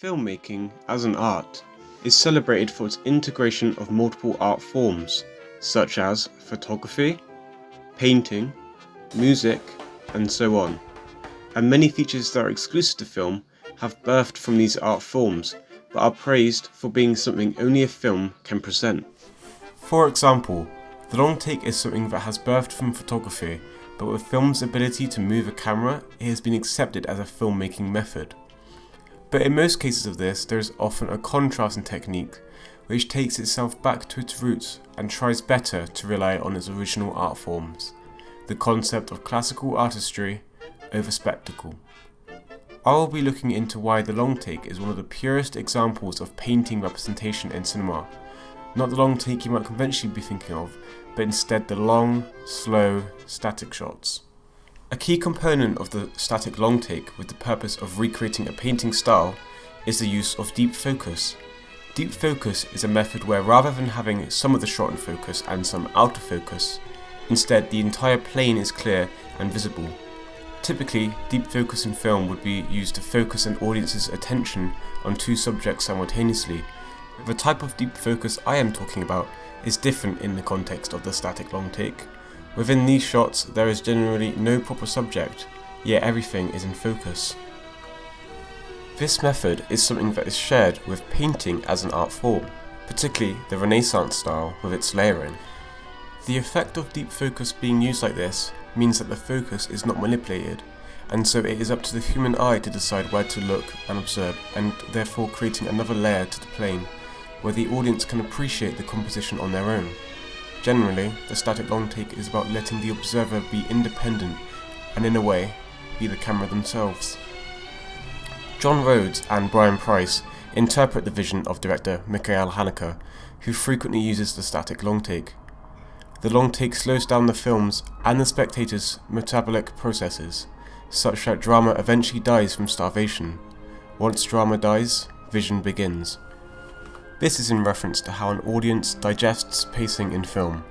Filmmaking, as an art, is celebrated for its integration of multiple art forms, such as photography, painting, music, and so on. And many features that are exclusive to film have birthed from these art forms, but are praised for being something only a film can present. For example, the long take is something that has birthed from photography, but with film's ability to move a camera, it has been accepted as a filmmaking method. But in most cases of this, there is often a contrasting technique, which takes itself back to its roots and tries better to rely on its original art forms, the concept of classical artistry over spectacle. I will be looking into why the long take is one of the purest examples of painting representation in cinema. Not the long take you might conventionally be thinking of, but instead the long, slow, static shots. A key component of the static long take with the purpose of recreating a painting style is the use of deep focus. Deep focus is a method where rather than having some of the shot in focus and some out of focus, instead the entire plane is clear and visible. Typically, deep focus in film would be used to focus an audience's attention on two subjects simultaneously. The type of deep focus I am talking about is different in the context of the static long take. Within these shots, there is generally no proper subject, yet everything is in focus. This method is something that is shared with painting as an art form, particularly the Renaissance style with its layering. The effect of deep focus being used like this means that the focus is not manipulated, and so it is up to the human eye to decide where to look and observe, and therefore creating another layer to the plane, where the audience can appreciate the composition on their own. Generally, the static long take is about letting the observer be independent and, in a way, be the camera themselves. John Rhodes and Brian Price interpret the vision of director Michael Haneke, who frequently uses the static long take. The long take slows down the film's and the spectator's metabolic processes, such that drama eventually dies from starvation. Once drama dies, vision begins. This is in reference to how an audience digests pacing in film.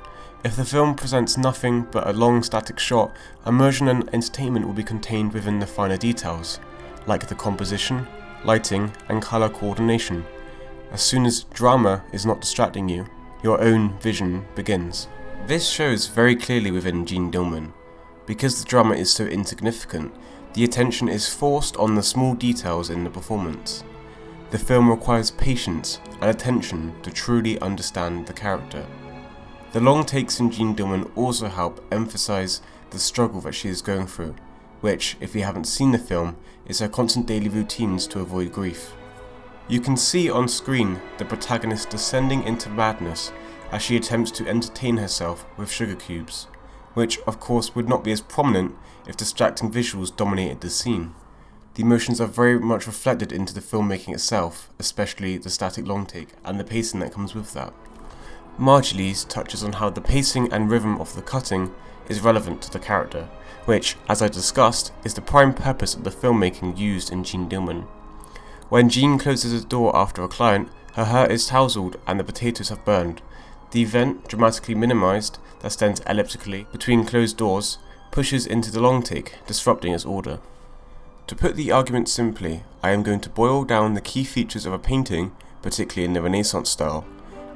If the film presents nothing but a long static shot, immersion and entertainment will be contained within the finer details, like the composition, lighting, and colour coordination. As soon as drama is not distracting you, your own vision begins. This shows very clearly within Jeanne Dielman. Because the drama is so insignificant, the attention is forced on the small details in the performance. The film requires patience and attention to truly understand the character. The long takes in Jeanne Dielman also help emphasize the struggle that she is going through, which, if you haven't seen the film, is her constant daily routines to avoid grief. You can see on screen the protagonist descending into madness as she attempts to entertain herself with sugar cubes, which of course would not be as prominent if distracting visuals dominated the scene. The emotions are very much reflected into the filmmaking itself, especially the static long take and the pacing that comes with that. Margulies touches on how the pacing and rhythm of the cutting is relevant to the character, which, as I discussed, is the prime purpose of the filmmaking used in Jeanne Dielman. When Jeanne closes the door after a client, her hair is tousled and the potatoes have burned. The event, dramatically minimized, that stands elliptically between closed doors, pushes into the long take, disrupting its order. To put the argument simply, I am going to boil down the key features of a painting, particularly in the Renaissance style,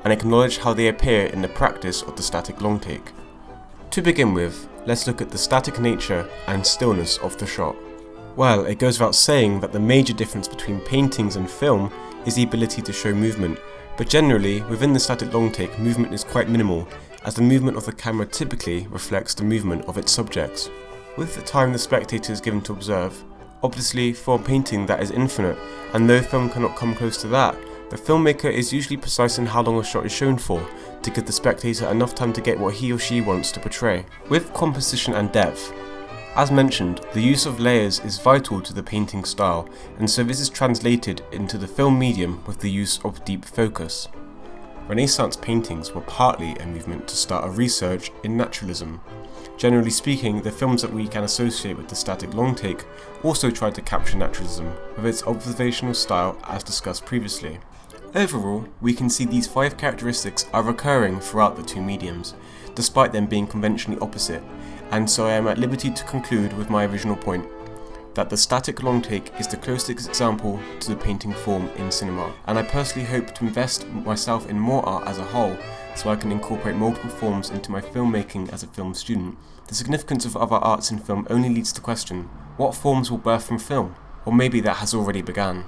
and acknowledge how they appear in the practice of the static long take. To begin with, let's look at the static nature and stillness of the shot. Well, it goes without saying that the major difference between paintings and film is the ability to show movement, but generally, within the static long take, movement is quite minimal, as the movement of the camera typically reflects the movement of its subjects. With the time the spectator is given to observe, obviously for a painting that is infinite, and though film cannot come close to that, the filmmaker is usually precise in how long a shot is shown for, to give the spectator enough time to get what he or she wants to portray. With composition and depth, as mentioned, the use of layers is vital to the painting style, and so this is translated into the film medium with the use of deep focus. Renaissance paintings were partly a movement to start a research in naturalism. Generally speaking, the films that we can associate with the static long take also tried to capture naturalism with its observational style as discussed previously. Overall, we can see these 5 characteristics are recurring throughout the two mediums, despite them being conventionally opposite, and so I am at liberty to conclude with my original point. that the static long take is the closest example to the painting form in cinema, and I personally hope to invest myself in more art as a whole so I can incorporate multiple forms into my filmmaking as a film student. The significance of other arts in film only leads to the question, what forms will birth from film? Or maybe that has already begun.